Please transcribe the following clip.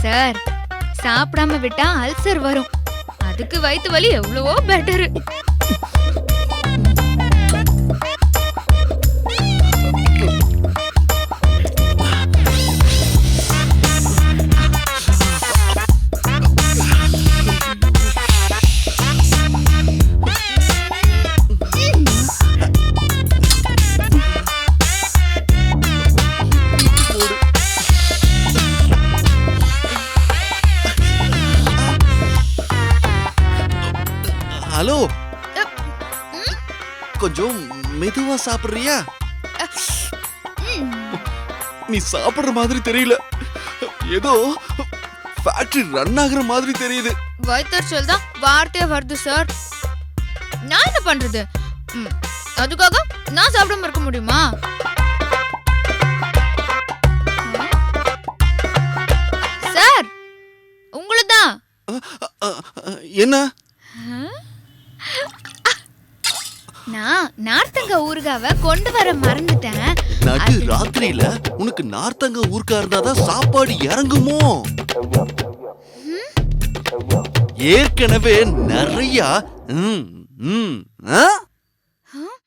Sir, சாப்பிடாம விட்டா ulcer வரும். அதுக்கு வயித்து வலி எவ்வளவோ பெட்டரு. ஹலோ, கொஞ்சம் மெதுவா சாப்பிடுறியா? நீ சாப்பிடுற மாதிரி தெரியல, ஏதோ ஃபேக்டரி ரன் ஆகுற மாதிரி தெரியுது. வயிற்றுச்சல் தான் வார்த்தையா வருது சார். நான் என்ன பண்றது? அதுக்காக நான் சாப்பிடாம இருக்க முடியுமா? சார், உங்களுதான். என்ன? நான் நார்த்தங்க ஊறுகாவை கொண்டு வர மறந்துட்டேன். நடு ராத்திரியில உனக்கு நார்த்தங்க ஊறுகா இருந்தாதான் சாப்பாடு இறங்குமோ? ஏற்கனவே நிறைய